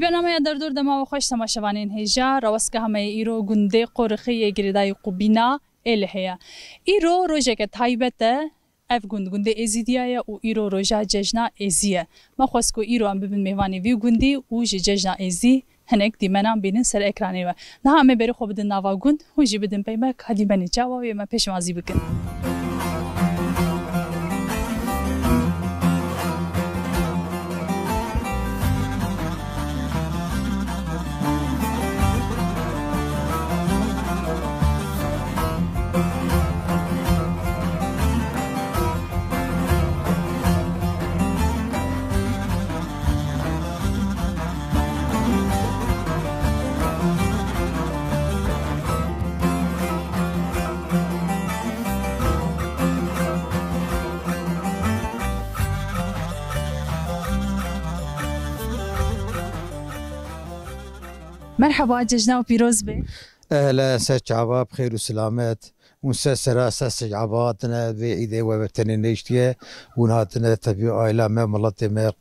برنامه دردور دما و خوش تماشاوانین هیجا رواسکه همه ایرو گنده قرخی گریدای قبینا الهیا ایرو روزه که تایبته اف گنده ازیدیه و ایرو روزه جشن ازیه ما خواست که ایرو هم ببین میوانی وی گندی و جشن ازی هنک دیمنام بینن سر اکرانی و نه همه بری خوب بدن نوا گند و جی بدن پیما کدی بنی جوابی ما پیش مازی بکن. مرحبا ججنا وبيروز بي اهلا سجعبا بخير وسلامات ونسسرا سجعباتنا بإيدي وبتني نيشتيه ونهاتنا تبي عائلة ما ملتي ما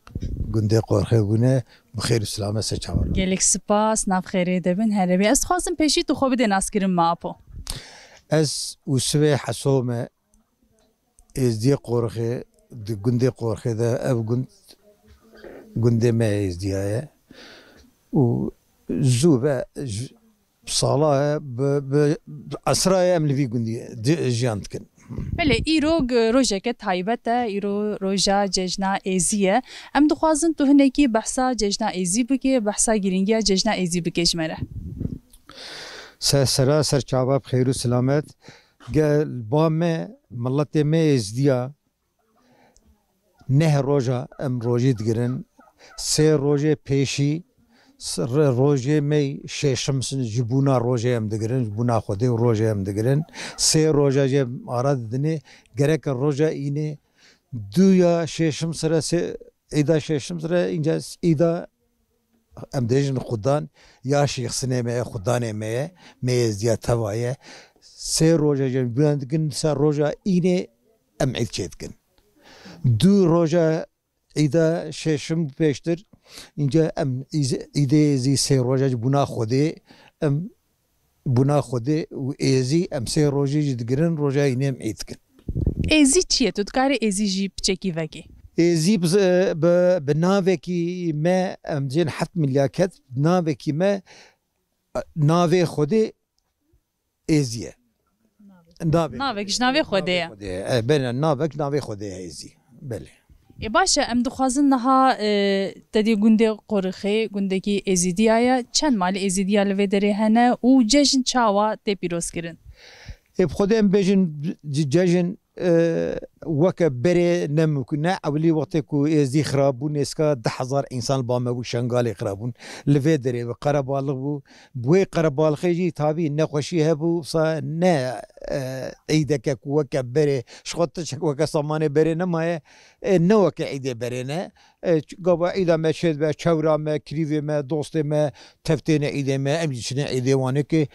قندي قرخيونه بخير وسلامات سجعبا جالك سباس ناب خيري دبن هربي از خواستم پیشی تو خوب دی ناس کرم ماپو از وسوي حسومه از دي قرخي دي قندي قرخي ده اب قندي ما از ديايه و زوبه بصالة بأسرائيل أمل في قندي جيانتكن. بله ایرو روزه که تایبته ایرو روزه جشن ازیه ام دخوازن تو هنگی بحثا جشن ازی بگه بحثا گرینگی جشن ازی بگه جمره. سرا سرچابا بخير وسلامات قال بام ملتي ما ازديا نه روزه ام روزي دقرن سه روزه پیشی روزه می ششم جبونا روزه هم دگرن جبونا خوده روزه هم دگرن سه روزه جب آراد دنه گرک روزه اینه دو یا ششم سره سه ایدا ششم سره اینجا ایدا ام دیجن خودان یا شخصنه می خودانه می ازدیا توایه سه روزه جب بیان دگن سه روزه اینه ام عید چید کن دو روزه ایدا ششم پیشتر اینجا ام ایده زی سه روزه بنا خوده ام بنا خوده و ایزی ام سه روزه دگرن روزه اینم عید کن. ایزی چیه؟ تو دکاره ایزی جیب چکی وکی؟ ایزی بناوه کی ما ام جن حت ملیاکت ناوه کی ما ناوه خوده ایزیه. ناوه کش ناوه خوده. بله ناوه خوده ایزی بله. باشه ام دخوازن نها تدی گنده قرخه گنده کی ازیدیه چند مال ازیدیه لوی داره هنه و جشن چاوا تی پیروز کرن خودم بجن جشن وك بري نمكنا أولي وقتكو إزدي خرابون إسكا 10,000 إنسان بامو شنغالي خرابون لفيدري وقربالغو بوي قربالخيجي تابي نقوشي هبو صا نا إيدك وك بري شخطش وك صماني بري نما نوك إيدي برينا قبا إذا ما شد ما شورا ما كريفي ما دوستي ما تفتين إيدي ما أمجي شنا إيدي وانك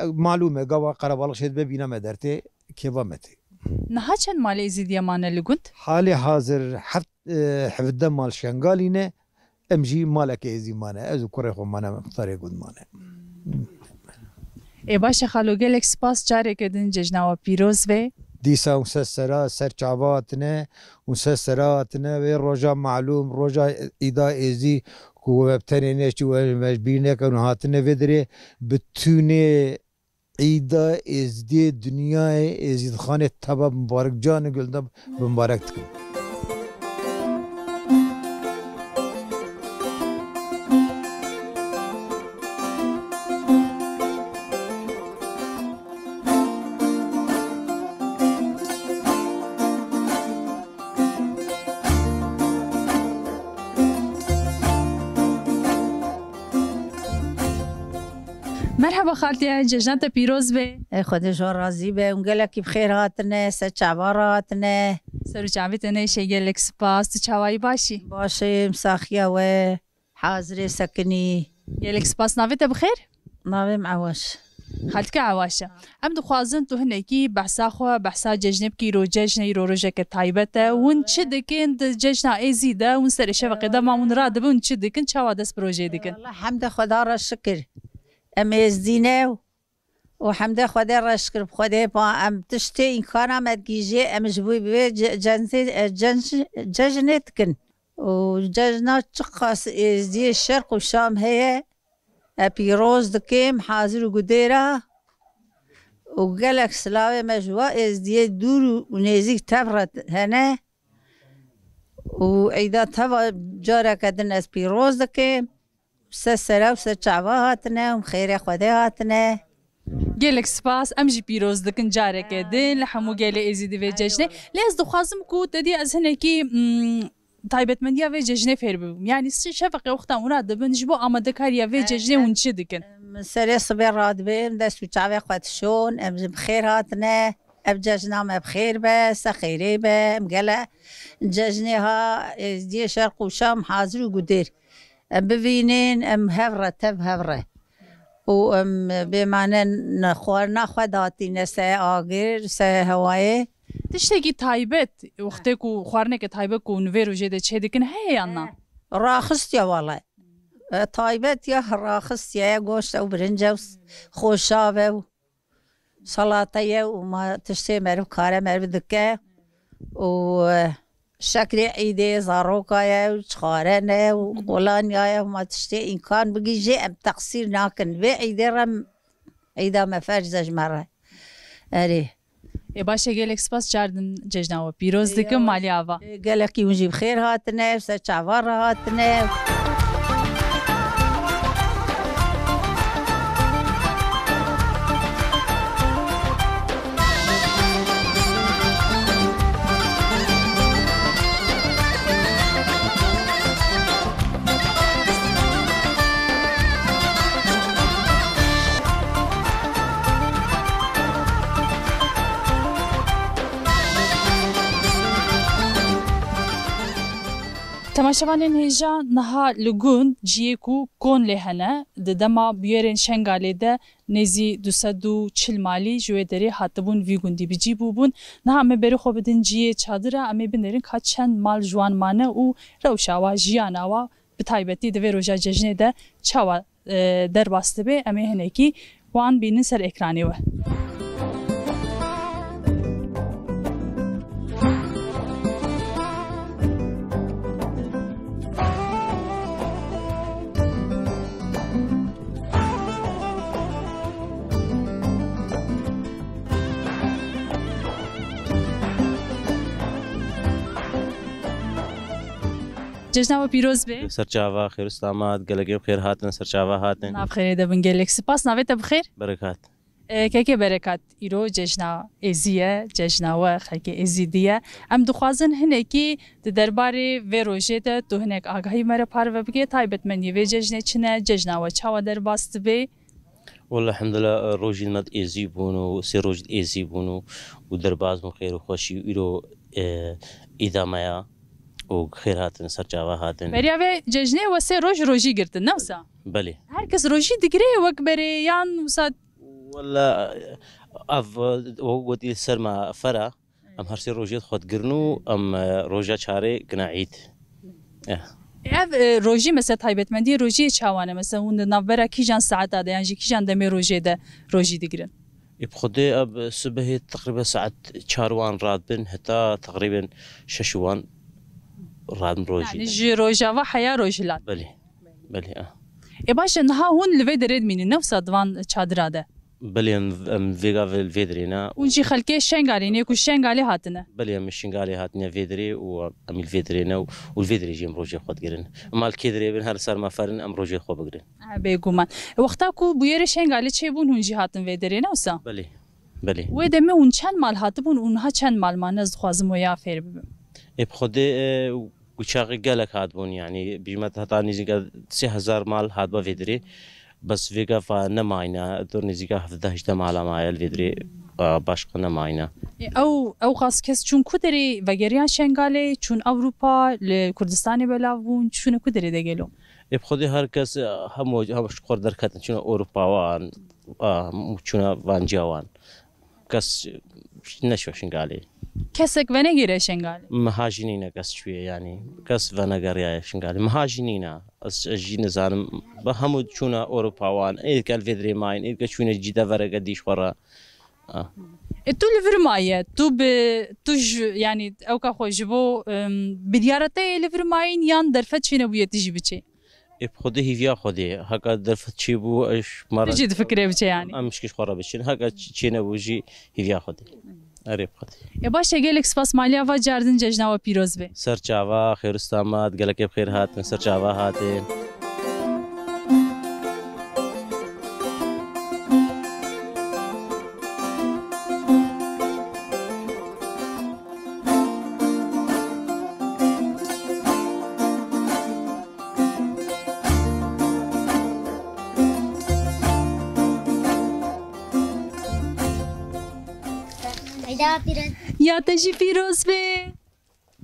معلومة قبا قربالخ ببينا ما درتي كيفامتي نها چند مال ازیدیه مانه لگوند؟ حالی حاضر حفظ مال شنگالینه امجی مالک ازی مانه از کره خو مانه مختاری گود مانه ای باشه خالو گلک سپاس جاره کدن ججنا و پیروز و دیسا اون سرا سرچاواتنه اون سراتنه و روزا معلوم روزا ایدا ازی کو بتنی نشو مجبورینه که هاتنه ودره بتونه عيدا ازدي دنيا ازدي خانه تبا مبارك جان قلنا مبارك تكون مرحبا خالتي ججنات پیروز به خودش راضی به اونگله کی بخیراتنه سچواراتنه سرچاویتنه شیگلک سپاس تو چاوایی باشی باشه مساخیه و حاضر سکنی گلک سپاس ناویت بخیر ناوی معوش خالتك عواشة ام دخوازن تو هنكي بحثا خو بحثا ججنب كي رو ججن يرو روجك تايبته ون تشدكن ججنا ازيده ون سر شفقه ده مامون راد بون تشدكن چاوا دس بروجي دكن والله حمد خدا را شکر ام ازدینه و حمد خدا را شکر بخدا با ام تشتی این کارا مدگیجه ام جبوی به ججنت کن و ججنا چقاس ازدی شرق و شام هي پیروز دکیم حاضر و گدیره و گلک سلاوه مجوا ازدی دور و نزیک تبرد هنه و ایدا تبا جاره کدن از پیروز دکیم سسرا و سچعوا هاتنه و خیر خدا هاتنه گلک سپاس ام جی پیروز دکن جاره کدن لحمو گل ازیده و ججنه لیاز دخوازم کو تدی از هنکی تایبت من یا و ججنه فیر ببم یعنی شفقه وقتا مراد دبن جبو آماده کار یا و ججنه اون چی دکن سری صبح راد بیم دست و چاوی خودشون ام بخیر هاتنه ام ججنا ما بخیر بس خیری بم گله ججنه ها دی شرق و شام حاضر و گدیر ام ببینین ام هفره تب هفره و ام بمانه نخواد هاتی نسه آگر سه هوایه تشتكي تايبت وقتك وخوارنك تايبك ونفيرو جيدا تشهدكن هي أنا راخص يا والله تايبت يا راخص يا قوشت أو برنجوس خوشابه سلطة وما تشتي مرب كارة مرب دكة وشكل عيدي زاروكا يا وشخارنة وقولان يا وما تشتي إن كان بقي جي أم تقصير ناكن في عيدي رم عيدا ما فرزج مرة أريه باشه گلک سپاس جاردن ججنا و پیروز دکم مالی آوا گلکی اونجی بخیر هاتنه سچاوار هاتنه تماشاوانین هیجا نها لگون جیکو کون لهنه ددما بیارن شنگاله ده نزی 240 مالی جوی دری هاتبون وی گوندی بجی بوبون نها ام بری خو بدن جیه چادره ام بنرین کا چند مال جوان مانه او روشاوا جیاناوا بتایبتی د روجا ججنه ده چاوا در واسطه به ام هنکی وان بینن سر اکرانی و ججنا و پیروز به سرچاوا خیر استامات گلگی بخیر هاتن سرچاوا هاتن ناب خیر دبن گلک سپاس ناویت بخیر برکات که برکات ایرو ججنا ازیه ججنا و خلک ازیدیه ام دخوازن هنکی درباره و روژه ده تو هنک آگاهی مره پار و بگه تایبت منی و ججنه چنه ججنا و چاوا در باست به والله الحمد لله روجي مد ايزي بونو سي روج ايزي بونو ودرباز مو خير وخوشي ايرو اذا مايا وخير هاتن سرچاوا هاتن بریا و ججنه و سه روج روجی گرتن نوسا بله هر کس روجی دگره وک بری یان وساد والله اف وقتي سرما فرا ام هر سي روجيت خود قرنو ام روجا چاره قناعيت اف روجی مثلا تایبت مندی روجی چاوانه مثلا اون نوبره کیجان ساعت ده یعنی کیجان دمی روجی ده روجی دگرن بخدي اب صبح تقريبا ساعة 4 راد بن حتى تقريبا 6 راد روجي يعني جي روجا و حيا روجلات بله بله باش نها هون لوي دريد من نفس دوان چادرا ده بله ام فيغا فيدرينا ونجي خلكي شنغالي كو شنغالي هاتنا بله ام شنغالي هاتنا فيدري و ام الفيدرينا والفيدري جيم روجي خود قرن مال كيدري بن هر سر ما فرن ام روجي خو بقرن بيغومان وقتا كو بوير شنغالي چه بون هونجي هاتن فيدرينا وسا بله بله و دمه اون چند مال هاتبون اونها چند مال مانز خوازم ويا فير بخدي وشاغي قالك هادبون يعني بجمت هطاني زي 3000 مال هادبا فيدري بس فيجا فنماينا دور نزيكا 17 مالا مايل فيدري باشقا نماينا او قاس کس چون کدری وگریان شنگاله چون اروپا لکردستان بلاون چون کدری دگلو بخودي هركس هم شقور دركات شنو اوروبا وان شنو وان جوان كس نشو شنغالي کسک ونگیره شنگاله مهاجنينا كس شويه يعني كس فنغاريا شنغالي مهاجنينا جينا زانم بهم شنو اوروبا وان اي قال فيدري ماين اي شنو جيدا فرق ديش ورا تو لفرمایه تو يعني او که خوش بو بدیارته لفرماین یان درفت چی نبویه تجی بچه بخودي هيفيا خودي هكا درفت شي بو اش مره تجي تفكري بچه يعني مشكش خورا بشين هكا چينا بوجي هيفيا خودي اريب خودي ای باشه گلک سپاس مالیا و جاردن ججنا و پیروز به سر چاوا خير استامات قالك بخير هات سر چاوا هاتين یا تجی پیروز به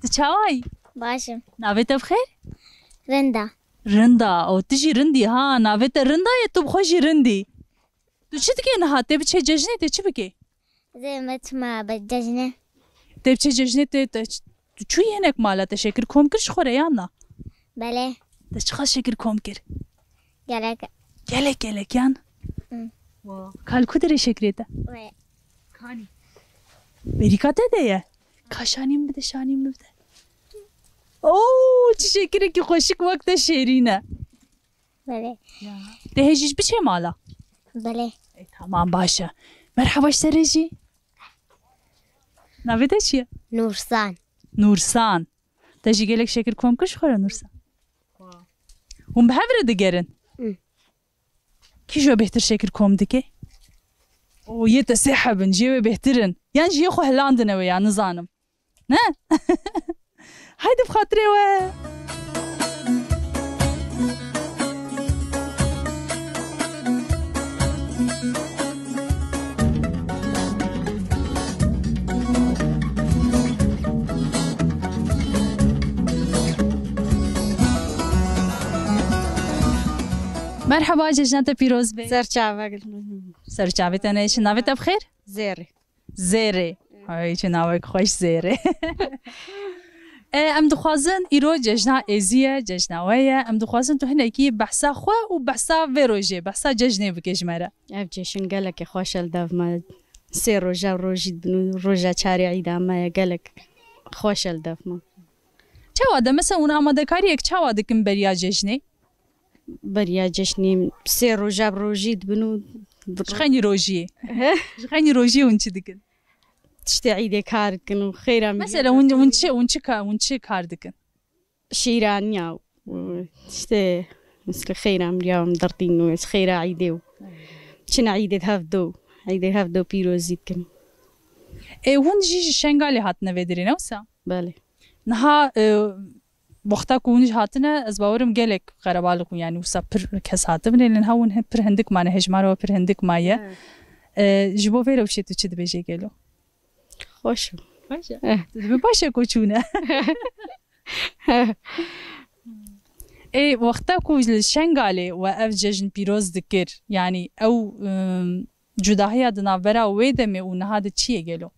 تچاوی باشم ناویت بخیر رندا رندا او تجی رندی ها ناویت رندا یا تو بخوشی رندی تو چی دیگه نهاته بچه ججنه ته چی بکی زي ما تسمع بالججنة ته بچه ججنه ته تو چوی هنک مالا ته شکر کوم کرش خوره یا نه بله ته چخوا شکر کوم کر گلک گلک یان کال کدری شکری ته و کانی بریکاته ده کاشانیم بده شانیم بده اوه چی شکری که خوشک وقت شیرینه بله ده هجیج بچه مالا بله تمام باشه مرحبا اشتريجي نافيتا چیه نورسان نورسان تجي قالك شكل كوم كش خورا نورسان هم بهفر دقرن كي جو بهتر شكل كوم دكي او يتسحبن جيوه بهترن يعني جيو خو هلاندنا ويا نظانم نه هايدي بخاطري و مرحبا ججنات پیروز به سرچاوی تنش ناویت بخیر زيري زیره های چه ناوی خوش زیره ام دخوازن ایرو ججنا ازیه ججناویه ام دخوازن تو هنه کی بحثا خو و بحثا ویروژه بحثا ججنه بکش مره اف جشن قالك خوش الداف ما سير روجا روجي روجا چاري عيدا ما قالك خوش الداف ما چاواده مثلا اون آماده کاری یک چاواده کم بریا ججنه بريا جشني سير روجا روجي بنو شخيني روجيه شخيني روجيه ونشي دكن تشتي عيدي كاركن وخيرا مثلا ونشي كاردكن شيرانيا تشتي مثل خيرا مريا مدرتين خيرا عيدي شنا عيدي هافدو بيروزيتكن اي هون جي شنغالي هاتنا فيدري نوسا بالي نها وقتا كونج هاتنا از باورم گلک قربالك يعني وسا پر كس هاتم لان هون پر هندك ما هجمار و پر هندك مايا جبو فيرو شي تو چد بيجي گلو خوش تدبي باشا كوچونه اي وقتا كوج شنغالي و اف ججن بيروز دكر يعني او جداهيا دنابرا ويدمي ونها د چي گلو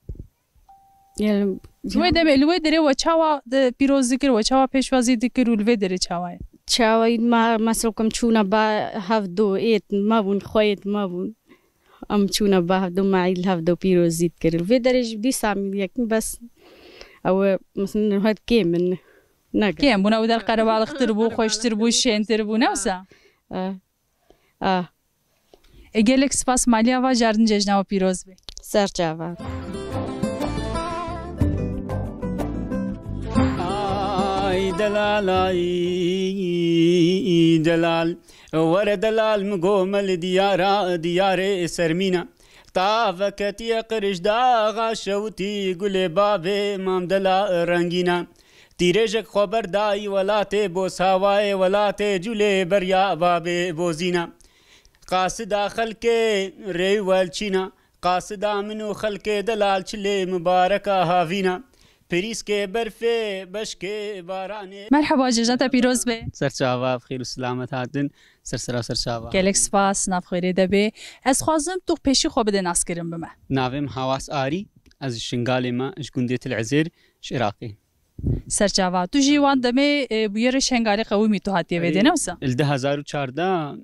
يعني الوي دري وچاوا د پیروز ذکر وچاوا پیشوازی ذکر الوي دري چاوا چاوي ما مسلكم چونا با هفدو ايت ما بون خويت ما بون ام چونا با هفدو ما هفدو پیروز ذکر الوي دري دي سامي يكن بس او مثلا هاد كيم ناك كيم بنا ودار قربال اختربو خوشتربو شنتربو نوسا اگلك سپاس مالیا و جاردن ججنا و پیروز به سر چاوا دلال ور دلال مقومل ديار سرمينا طافكت قرش داغا شوتي قولي بابي مام دلا رنگينا تيرجك خبر داي ولاتي بو ساواي ولاتي جولي بريا بابي بوزينا قاصدا خلكي ري والچینا قاصدا منو خلكي دلال چلي مباركة هافينا پریسکێ بەرفێ بەشکێ بارانێ. مرحبا جێژاتە پیرۆز بێ. سەرچاوا بخیر و سلامت هاتن سەرسەرا سەرچاوا. gelek spas navxêrê de bê. Ez xwazim tu pêşî xwe bide naskirin bime. Navêm Hawas Arî, ez ji Şingalê me ji gundê Til-Ezêr ji Iraqê. Serçava tu jî wan demê bûyerê Şengalê qewimî tu hatiye vê dê newsa? Li 2014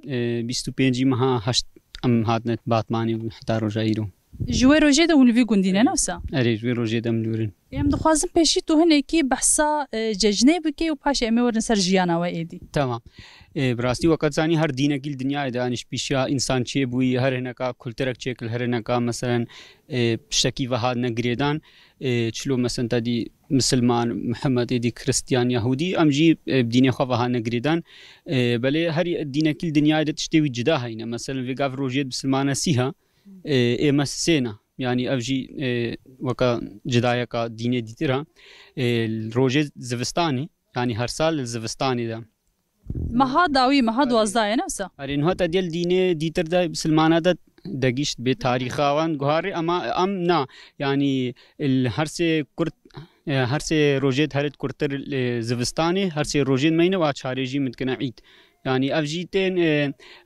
25 meha heşt em hatine Batmanê heta roja îro. Ji wê rojê de hûn li vî gundî ne newsa? Erê ji wê rojê de em lûrin. Em dixwazim pêşî tu hinekî behsa cejnê bikê û paşê em ê werin ser jiyana we êdî. Tamam. براستی وقت زانی هر دینه گیل دنیا دانش پیشیا انسان چی بوی هر هنکا کلترک چیکل هر هنکا مثلا شکی و هاد نگریدان چلو مثلا تدی مسلمان محمد دی کریستیان یهودی امجی دینه خو و هاد نگریدان بله هر دینه گیل دنیا ده تشتوی جدا هینه مثلا ویگاف روجیت مسلمان سیها امسینا يعني أفجي وكا جدايا كا ديني ديترا روجي زفستاني يعني هر سال الزفستاني ده مها داوی مها دوازده نوسا ارین هات دیل دینه دیتر ده مسلمانه ده دگیشت به تاریخوان گوهاری اما ام نه یعنی هر سه کرد هر سه روجت هرت کرتر زوستانی هر سه روجت مینه و چارجی متکنه عید يعني أفجيتين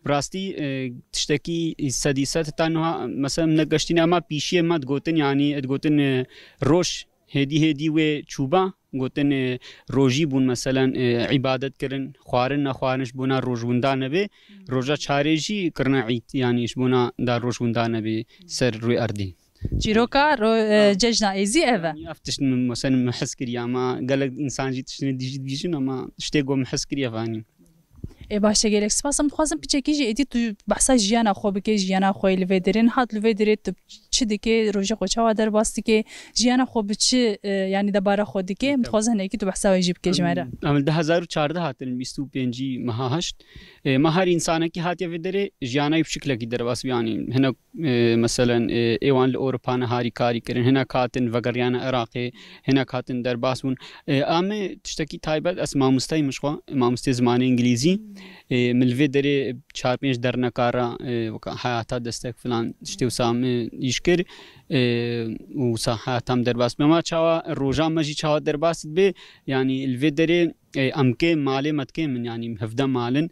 براستي تشتكي السادسات تانها مثلا نقشتين أما بيشي ما تقولن يعني تقولن روش هدي وشوبا قولن روجي بون مثلا عبادت كرن خوارن نخوارنش بونا روجوندان نبي روجا چارجي كرنا عيد يعني إيش بونا دار روجوندان نبي سر روي أرضي جيروكا ججنا ايزي ايفا افتش مثلا محس كريا ما قالك انسان جي تشني ديجن اما شتيغو محس كريا فاني ای باشه گلک سپاسم خوازم پیچکی جی ادی تو بحثا جیانا خو بکی جیانا خو لویدرین هات لویدرت چی دکی روزه خوچا در باستی که جیانا خو بچی یعنی دباره خو دکی متخوازن اکی تو بحثا ویجی بکی جمره عمل 2014 هاتن 25 مها هشت ما هر انسان کی هات یویدره جیانا بشکل کی در باس يعني هنا مثلا ايوان الاوروبا هاري كاري كرن هنا كاتن وغريانا عراقي هنا كاتن در باسون ام تشتكي تايبت اسماء مستي مشخوا ما مستي زمان انجليزي ملفي دري 4 5 درنا كارا حياتا دستك فلان شتي وسام يشكر وصحاتم در باس ما چاوا روجا مجي چاوا در باس به يعني الفي دري امكي مالي متكي من يعني هفدا مالن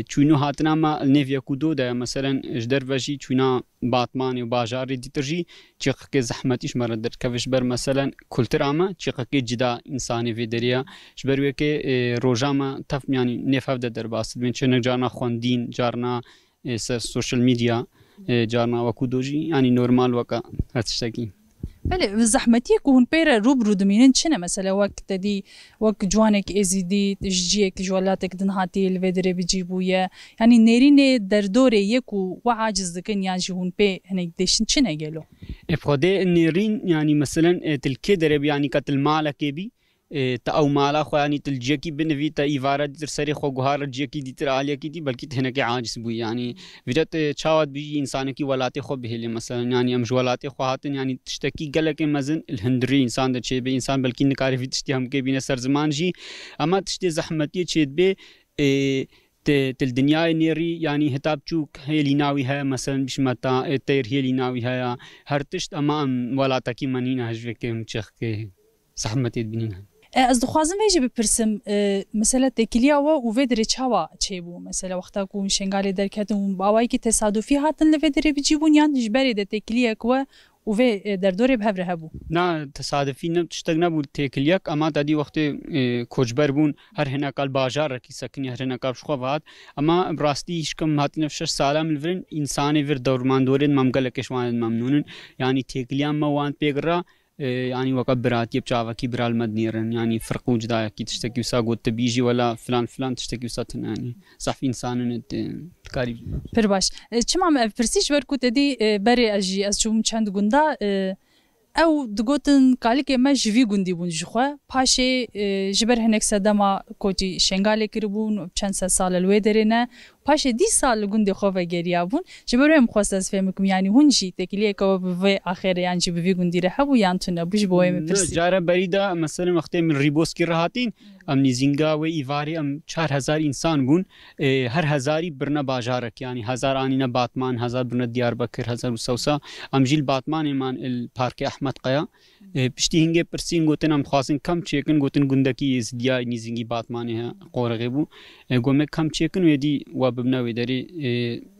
چونو هاتنا ما نيفيا كودو ده مثلا اجدر وجي چونا باتمان وباجار ديترجي چيق كي زحمتيش مرد كفش بر مثلا كولتر اما چيق كي جدا انساني في دريا شبر وكي روجاما تف يعني نفهد در باس من چنك جارنا خوندين جارنا سوشيال ميديا جارنا وكودوجي يعني نورمال وكا هتشتكي بله زحمتی که هون پیره روبرو دمینن چنه مثلا وقت دی وقت جوانک ازیدی تجیه که جوالاتک دنهاتی الودره بجیبویه یعنی نرینه در دوره یکو و عاجز دکن یعنی هون پی هنگ دیشن چنه گلو افقاده نرین يعني مثلا تلكي درب يعني كتل مالك بي او مالا خو يعني تلجيكي بنفي تا ايفارا دي ترسري خو غهار جيكي دي تر عاليه كي دي بلكي هنا كي عاجز بو يعني فيدت تشاوت بيجي انسان كي ولاتي خو بهلي مثلا يعني ام جولاتي خو هاتن يعني تشتكي قالك مزن الهندري انسان ده شي بي انسان بلكي نكاري في تشتي هم كي بين سر زمان جي اما تشتي زحمتي تشيد بي تل دنيا نيري يعني هتاب تشوك هيلي ناوي ها مثلا بش متا تير هيلي ناوي ها هر تشت اما ولاتا كي منينا هجوك مچخ كي زحمتي بنينا از دخوازم ویژه بپرسم مثلا تکیلیا و ویدری چاوا چه بو مثلا وقتا کون شنگالی درکتون باوایی که تصادفی هاتن لویدری بجیبون یان جبری ده تکیلیا کو و در دوره بهبره هبو نه تصادفی نه تشتغ نبود تکلیک اما دادی وقت کوچبر بون هر هنا کال بازار کی سکنی هر هنا کال شخوات اما براستی هیچ کم هات نفش سالم الفرن انسانی ور دورمان دورن ممگل کشوان ممنونن يعني تکلیا موان پیگرا يعني وكبرات يبشافا كبرال مدنيرن يعني فرق وجدايا كي تشتكي وسا قلت بيجي ولا فلان تشتكي وسا يعني صح في انسان تكاري برباش چما برسيش بركو تدي بري اجي از چوم چند گوندا او دگوتن کالی که ما جوی گوندی بون جخوا پاشه جبر هنک سدما کوتی شنگاله کربون چند سال الوی درینه پاشه 10 سال گوندی خواه گریا بون جبر هم خواست از فهمکم یعنی هونجی تکلیه که به آخر یعنی جبوی گوندی ره بو یان تونه بوش بوی مپرسی جاره بریدا مثلا وقتی من ریبوس کی راحتین ام نزینگا و ایواری ام 4000 انسان بون هر هزاری برنا باجارک يعني 1000 آنینا باتمان 1000 برنا دیاربکر 1000 وسوسا ام جیل باتمان من البارك احمد قیا پشتی هنگه پرسین گوتن ام خواستن کم چیکن گوتن گندکی زدیا نزینگی باتمان ها قورغه بو گومه کم چیکن و دی و ببناوی داری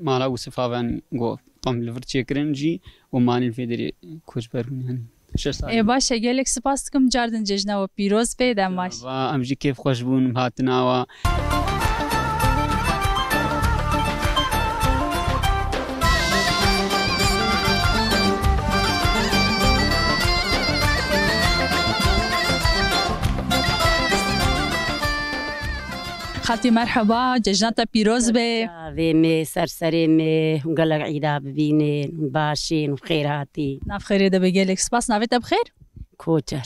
مالا وصفاوان گو طم لفر چیکرن جی و مان الفدری کوچ برمن باشه گلک سپاس کم جاردن ججنا و پیروز پیدا ماش و ام جی کیف خوش بون هاتنا و خالتي مرحبا ججناتا بيروز بي مي سرسري مي ونقلق عيدا ببينين باشين وخيراتي ناف خيري دا بيجيلك سباس نافيتا بخير كوتر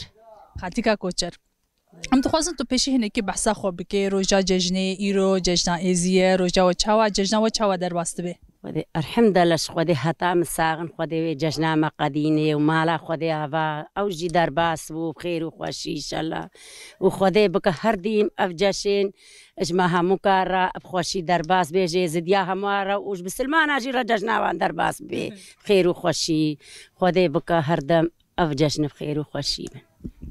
خالتي كا كوتر ام تخوازن تو پیشی هنکی بحثا خو بکی روجا ججنه ایرو ججنا ایزیه روجا و چاوا ججنا و چاوا در واسطه به خودي الحمد لله خودي هتا مساغن خودي ججنا ما قدينه ومالا خودي هوا او جي درباس وبخير وخوشي ان شاء الله وخودي بك هر ديم افجاشين اجماها مكارا بخوشي درباس بيجي زديا همارا وش بسلمان اجي رججنا وان درباس بخير وخوشي خودي بك هر دم افجاشن بخير وخوشي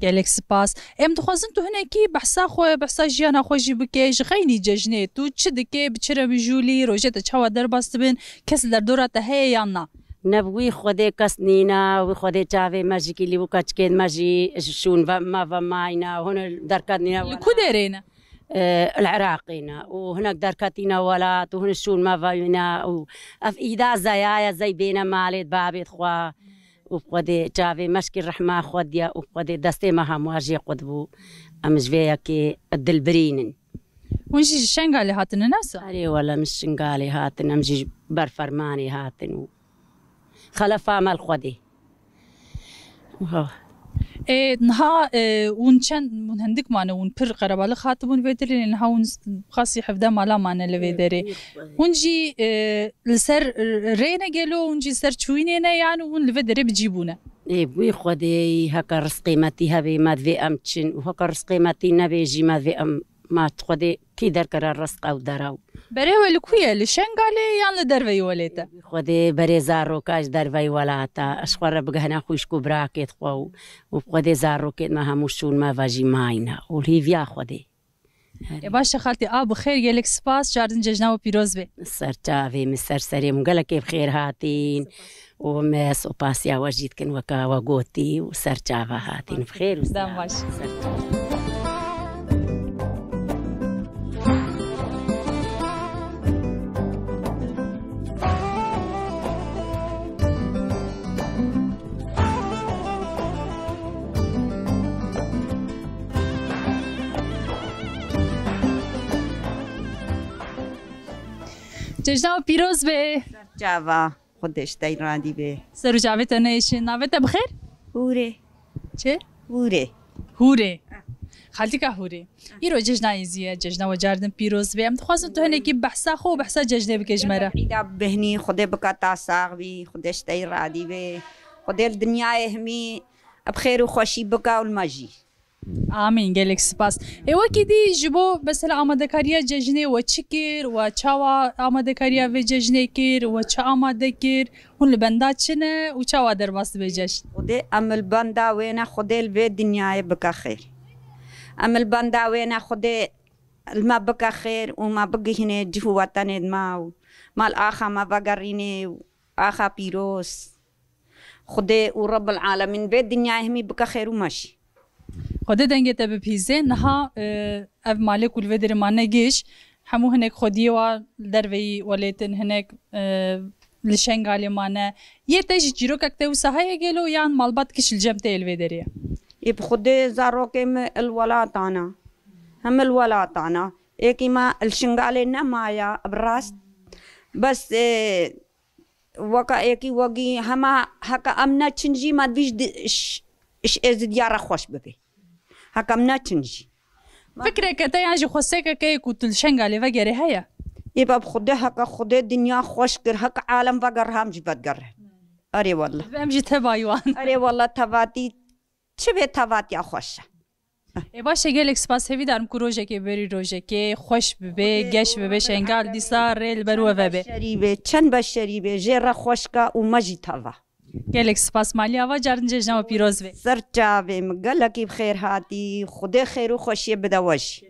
گلک سپاس ام دخوازن تو هنکی بحثا خو بحثا جیانا خو جی بکی جخینی ججنه تو چه دکی بچره بجولی روجه تا چاوا در باست بین کس در دورات هی یا نه نبوي خودي كسنينا وخودي تافي ماجيكي اللي وكاتكين ماجي شون ما فماينا وهنا دركاتنا كوديرينا العراقينا وهناك دركاتنا ولات وهنا شون ما فاينا وف إيدا زيايا زي بينا مالت بابي خوا وخودي تافي مشكي الرحمة خوديا وخودي دستي ما همواجي قدبو أمجفيا كي الدلبرينن ونجي شنغالي هاتن ناسا أري ولا مش شنغالي هاتن أمجي برفرماني هاتن خلفا مال خودي نها ونشان من هندك معنا ونبر قربالة خاطبون فيدري نها ون خاصي حفظة مالا معنا لفيدري ونجي لسر رينا قالوا ونجي سر شوينينا يعني ون لفيدري بتجيبونا بوي خودي هكا رزقيمتي هبي ما في أمتشن وهكا رزقيمتي نبي جي ما في أم ما تخدي كي دركر الرزق أو دراو بري ولكويا لشنغالي يعني درفي وليتا خدي بري زارو كاش درفي ولاتا أشخور بقهنا خوشكو براكت خو وخدي زارو كت ما هموشون ما فاجي ماينا والهي فيا خدي يا باشا خالتي بخير يلك سباس جاردن ججنا وبيروز بي سرتافي مسر سري مقلك بخير هاتين ومس وباسيا وجيت كن وكا وقوتي وسرتافا هاتين بخير وسلام باشا ججنا وبيروز بي جاوا خودش تایرانی به سرو جاویت نیشین ناویت بخیر هوره چه هوره خالتي كهوري يرو ججنا يزيه ججنا وجاردن بيروز بي ام تخوازن تو هنيكي بحثا خو بحثا ججنا بكجمره عيدا بهني خدي بكا تاساغ بي خودش تایرانی به خدي الدنيا همي بخير وخوشي بكا والماجي آمين گلک سپاس وکی دی جبو مثلا آماده کاریا ججنه و چکر و چاوا آماده کاریا و ججنه کر و چا آماده کر هون لبندا چنه و چاوا در باست بجش خدي عمل بندا وين خدي البيت دنيا بكا خير عمل بندا وين خدي الما بكا خير وما بقي هنا جفو وطن ما مال آخا ما بقريني آخا بيروس خدي ورب العالمين بيت دنيا همي بكا خير وماشي خودی دنگه تا بپیزه نها اف مالک ولودر مانه گیش همو هنک خودی و دروی ولیتن هنک لشنگالی مانه یه تاج جیرو ککته و سهایه گلو یان مالبات کش الجمته الودریه يب خدي زاروكم الولات أنا هم الولات أنا إيكي ما الشنغالي نمايا براس بس وكا إيكي وجي هما هكا أمنا تشنجي ما تبيش إيش إزديارة خوش ببي هكا أمنا تشنجي فكرة كتا يعني خوسيكا كي كنت الشنغالي وجري هيا يبقى بخدي هكا خدي الدنيا خوش كر هكا عالم وجرها مش بتجره أري والله بمجي تبايوان أري والله تباتي شبه تبات يا خوشة باشه گلک سپاس هیوی دارم که روژه که بری روژه که خوش ببه گش ببه شنگال دیسا ریل برو و ببه شریبه چند بشریبه جر خوشکا و مجی توا گلک سپاس مالی آوا جاردن جشنوا پیروز بی سر چاوه مگلکی بخیر هاتی خدا خیر و خوشی بدوش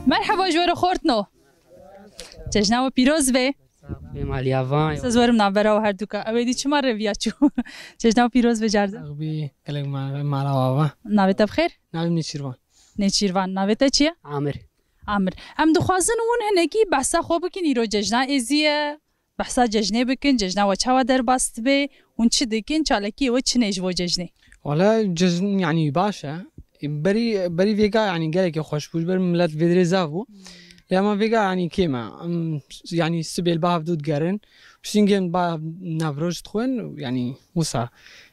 مرحبا جوار خورتنو جشنوا پیروز بی مالی آوا سزورم نابرا و هر دوکا اویدی چما رویا چو جشنوا پیروز بی جاردن بی کلک مالا آوا ناویتا بخیر ناویم نیچیروان نیچیروان ناویتا چیه عامر ام دخوازن اون هنگی بحثا خوب بکن ایرو جشنا ازیه بحثا جشنه بکن جشنا و چاوا در باست بی اون چی دکن چالکی و چی نجوو جشنه ولا جشن يعني باشا بري فيجا يعني قالك خوش بوش بر ملات فيدري زافو لما فيجا يعني كيما يعني سبيل باب دود قارن بسينجن با نافروج تخون يعني وسا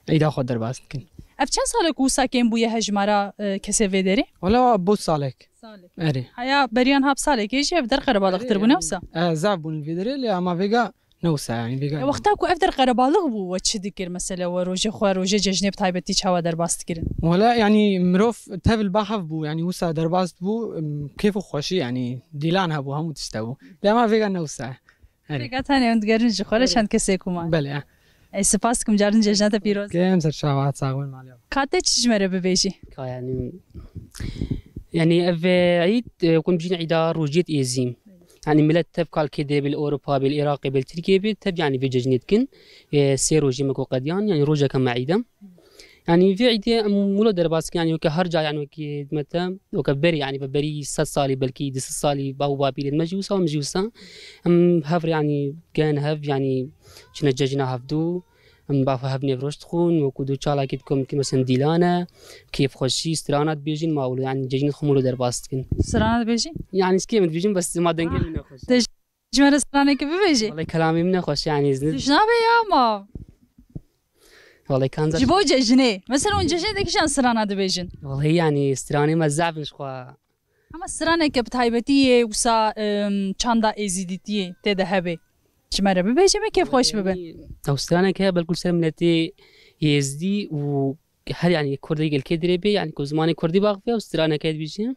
عيدا خود در باست كن اف چند سالك وسا كين بويا هجمارا كسي فيدري ولا بوت سالك اري هيا بريان هاب سالك ايجي بدر قربالغ تربو نوسا زاف بون الفيدري لما فيجا نوسا يعني فيجا وقتاكو افدر قربالغ بو وتش دكر مثلا وروجه خو روجه ججنه بتايبتي چاوا در باست كرن ولا يعني مروف تابل باحف بو يعني وسا در باست بو كيف خوشي يعني ديلان هبو هم تستوو لما فيجا نوسا فيجا ثاني انت قرن جخورش هند كسيكو ما بله اي سپاسكم جارن ججنه پیروز كم سر شاوات ساغون ماليا كاته چجمره ببيجي يعني عيد كون بجين عيدا روجيت ايزيم يعني ملت تبقى كده بالاوروبا بالعراق بالتركيا بتب يعني في ججنتكن سير روجي مكو قديان يعني روجا كما عيدا يعني في عيد مولو درباسك يعني وكهرجا يعني وكي متى وكبري يعني ببري 6 صالي بلكي 6 صالي باو بابيل المجوسا ومجوسا هفر يعني كان هف يعني شنو ججنا هفدو بافا هفني فروش تخون وكودو تشالا كيدكم مثلا ديلانا كيف خوشي سترانات بيجين ما اولو يعني ججنت خمولو درباستكن سترانات بيجي يعني سكيمت بيجين بس ما دنقل منه خوش تجمر سترانه كيف بيجي والله كلامي منه خوش يعني شنو يا ما والله كان جيبو ججنه مثلا ججنه ديك شان سترانات بيجين والله يعني ستراني مزعف مش خوا اما سترانه كبتايبتي وسا چاندا ازيديتي تدهبه جمره ببيجي ما كيف خوش ببن أوسترانا كه بالكل سلمنتي يزدي و هل يعني كردي قال كدري بي يعني كزماني كردي باغ في أوسترانا كه بيجي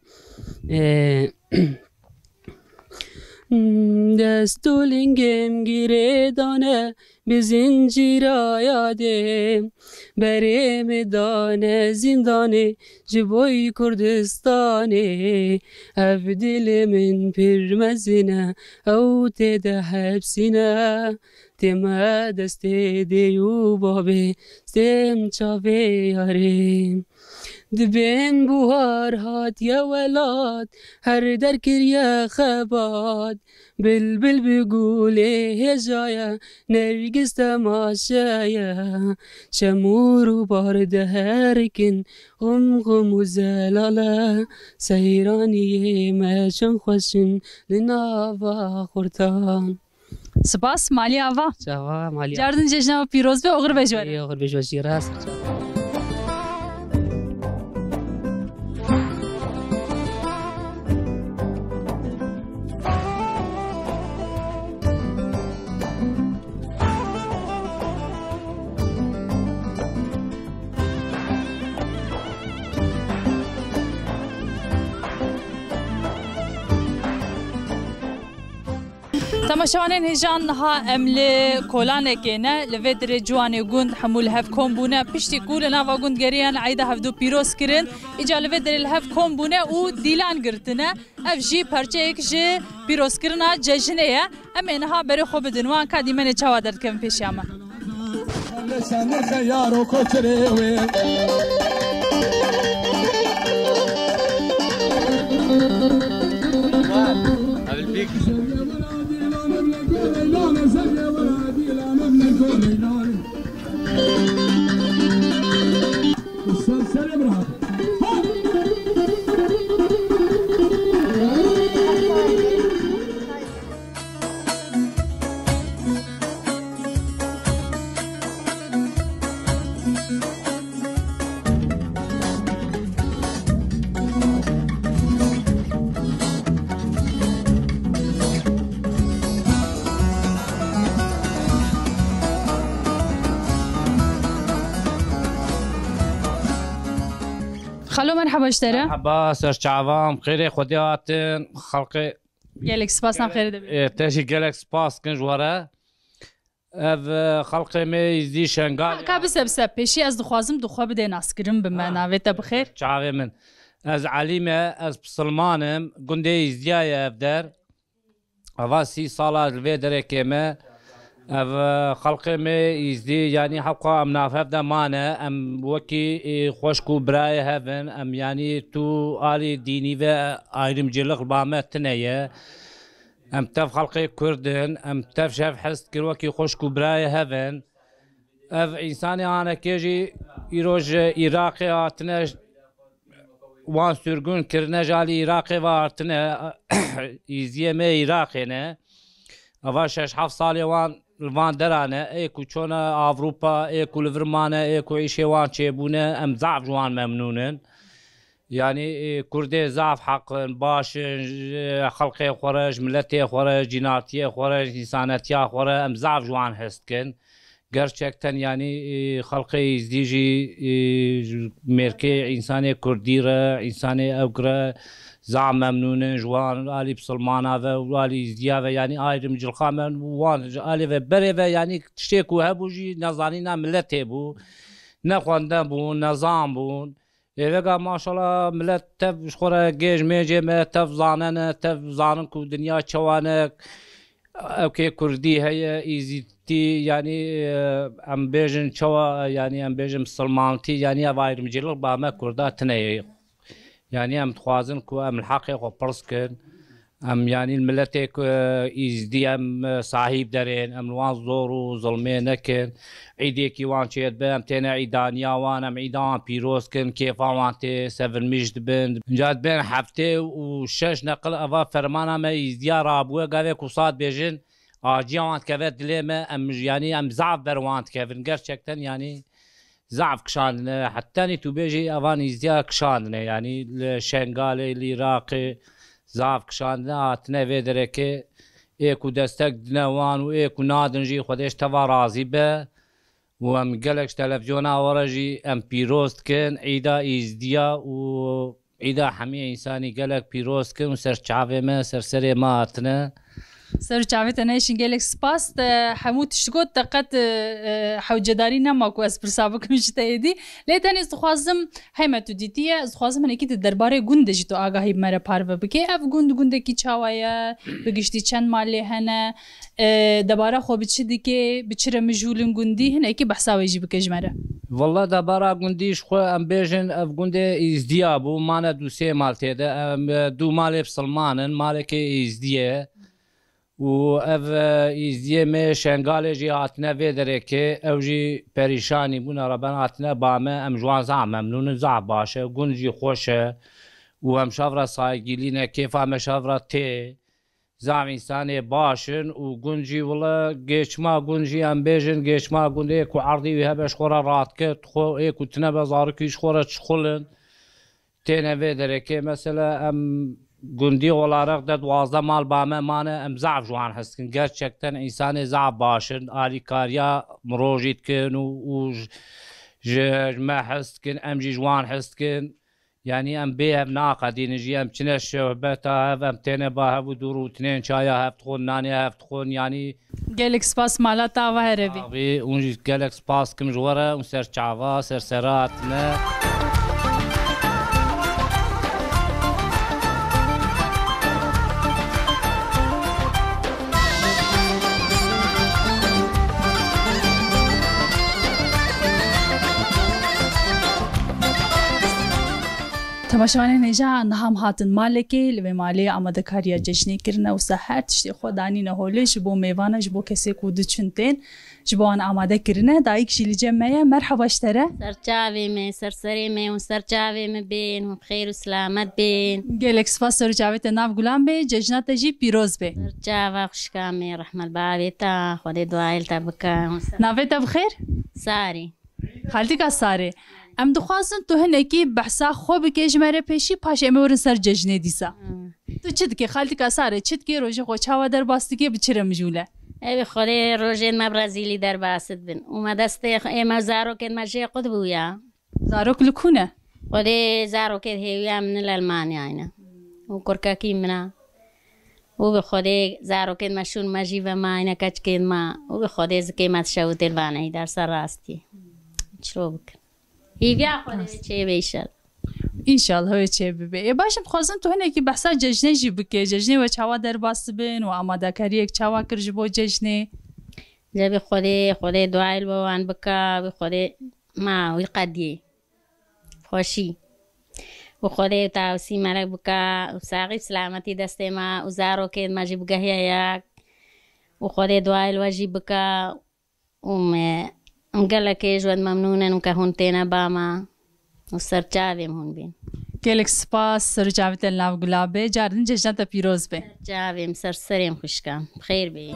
دستولینگم گیردانه به زنجیر آیاده بریم دانه زندانه جبای کردستانه اف دل من پرمزنه او تده حبسینه تما دست دیو بابه سم چاوه یاره دبین بوهار هات یا ولاد هر در کریا خباد بلبل بگوله هجایا نرگس تماشایا شمور و بارده هرکن غم و زلاله سیرانی مچن خوشن لناوا خورتان سپاس مالی آوا جوا مالی جاردن جشنه پیروز به اغر بجواره اغر بجواری راست تماشاوانین هجان نها امل کولانه کنه لودر جوانی گوند حمول هف کمبونه پشتی کول نوا گوند گریان عیده هفدو پیروز کرن ایجا لودر الهف کمبونه او دیلان گرتنه اف جی پرچه ایک جی پیروز کرنا ججنه یا اما اینها بری خوب دنوان که دیمن چوادر کم پیش یاما مرحبا اشترى مرحبا سرچاوام خيري خدياتن خلقي جالك سباس خير دبي تاجي جالك سباس كنج ورا اف خلقي مي يزدي شنغال كابس بس بيشي از دخوازم دخوا بده ناسكرم بمناويت بخير چاوي من از عليمه از بسلمانم گندي يزديا افدر اوا 6 سالات الفيدر كيما اف خلقي مي يزدي يعني حقا ام نافف دا مانا ام وكي خوشكو براي هفن ام يعني تو آلي ديني و ايرم جلق بامه تنية ام تف خلقي كردن ام تف شاف حست كروكي خوشكو براي هفن اف انساني انا كيجي يروج عراقي اتنش وان سرگون کرنه جالی عراقی وارتنه ایزیه می عراقی نه اوا 6-7 سالی وان درانه ایکو چونه اوروپا ایکو لورمانه ایکو ایشه وان چیبونه ام ضعف جوان ممنونن يعني كردي ضعف حق باشن خلقي خورج ملتي خورج جناتي خورج انسانتي خورج ام ضعف جوان هستكن gerçekten yani halkı izleyici merke insanı Kurdira insanı evgra zam memnunun juan ali Müslümana ve ali izliya ve yani ayrımcılık hemen wan ali ve bere ve yani tişeku hebuji nazanina millet bu ne xwanda bu nizam bu evega maşallah millet tev xora gej mece me tev zanen ku dünya çawanek اوكي كردي هي ايزيتي يعني ام بيجن شوا يعني ام بيجن مسلمانتي يعني افاير مجيل باما كردا تني يعني ام تخوازن كو ام الحقيقه برسكن ام يعني الملتك ايزدي ام صاحب دارين ام وان زورو ظلمينكن عيديكي وان شيد بام تينا عيدانيا وانا عيدان بيروسكن كيف وانتي 7 مجد بن جاد بين حفتي وشش نقل افا فرمانا ما يزديا رابوه قاوه كوصاد بيجن اجيا وانت كفت دليمه ام يعني ام زعف بروانت كفن gerçekten يعني زعف كشان حتى تو بيجي افان يزديا كشان يعني الشنغالي العراقي زعف كشان اتنا فيدركي ايكو دستك دنوان وايكو نادنجي خديش توا راضي به وام قالكش تلفزيونا ورجي ام بيروست كن عيدا ازديا و عيدا حمي انساني قالك بيروست كن وسر شعبي ما سرسري ما اتنا سر چاوی تنهشین گلک سپاس حمود تشتگو دقت حوجه داری نماکو از پرسابق مجتهدی لیتن از خوازم همتو دیتیه از خوازم من اکید درباره گنده جی تو آگاهی مره پارو بکی اف گنده کی چاوایه بگشتی چند مالی هنه دباره خوب چی دیگه بچره مجولن گندی هنه اکی بحثاوی جی بکش مره والله دباره گندیش خو ام بیجن اف گنده ازدیابو مانه دو سه مالته ده ام دو مالی بسلمانن مالک ازدیه و اف ازدیه می شنگاله جی هاتنه ویدره که او جی پریشانی بونه ربنا هاتنه بامه ام جوان زعم ممنون زعب باشه گون جی خوشه و هم شافره سایگیلینه کیف هم شافره تی زعم انسانی باشن و گون جی والله گیچما گون جی ام بیجن گیچما گون ایکو عرضی وی هبش خوره رات که ایکو تنه بزارکیش خوره چخولن تینه ویدره که مثلا ام گندی olarak da 12 mal bame mane em zaf juan heskin gerçekten insani zaf başın alikarya mrojitkin u ma heskin em ji juan heskin yani em bev naqadin ji em çine şöbeta em tene ba hev duru tnen çaya heft xon nani heft xon yani gelek spas malata va herebi abi un gelek spas kim jwara un ser çava ser serat ne تماشاوان نجا نهم هاتن مالکی لب مالی آماده کاریا جشنی کرنا و سحر تشتی خودانی نهولی جبو میوانه جبو کسی کود چنتین جبو آن آماده کرنه دایک شیلی جمعه مرحبا اشتره سرچاوی می سرسری می و سرچاوی می بین و بخیر و سلامت بین گلک سپاس سرچاوی تناف گلام بی جشنات جی پیروز بی سرچاوی خوشکامی رحمت بابی تا خودی دعایل تا بکا ناوی تا بخیر ساری خالتی کا ساری ام دخواستن تو هنکی بحثا خوب که جمره پیشی پاش امورن سر جشنه دیسا تو چد که خالتی کا ساره چد که روزی خو چاوا در باستی که بچره مجوله ای خودی روزی ما برزیلی در باست بن اومد است ام زارو که ماجی قد بویا زارو کلکونه خودی زاروکت هیویا من الألمانيا هنا وكركاكي منا وبخودي زاروكت مشون مجيبة ما هنا كتكيد ما وبخودي زكي ما تشوت الباني در سراستي شروبك هيبيا خودي چه بيشل ئینشاءڵ هەوێ چێ ببێ باشم خۆزم تو هەنێکی بەسا جەژنێژی بکێ جەژنێ وە چاوا دەرباس بن و ئامادەکاریەک چاوا کرژ بۆ جەژنێ جابي خودي دعاء البوان بكا بخودي ما ويقدي خوشي وخودي تاوسي مرق بكا وساقي سلامتي دستي ما وزارو كيد ما جيب قهياك وخودي دعاء الواجي بكا مقلك جود ممنونا وكهونتينا باما وسرچاویم هون بین گلک سپاس سرچاویت الناو گلابه جاردن جشنت پیروز به سرچاویم سرسریم خوشکم خیر بی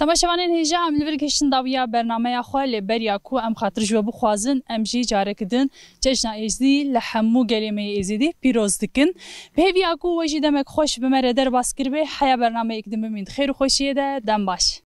تماشاوانین هیجا ام لور کشتن داویا برنامه خو لبریا کو ام خاطر جو بخوازن ام جی جاره کدن جشن ایزدی لحمو گلیمه ایزدی پیروز دکن به ویا کو وجی دمک خوش بمره در باس کربه حیا برنامه اقدم من خیر خوشیه ده دم باش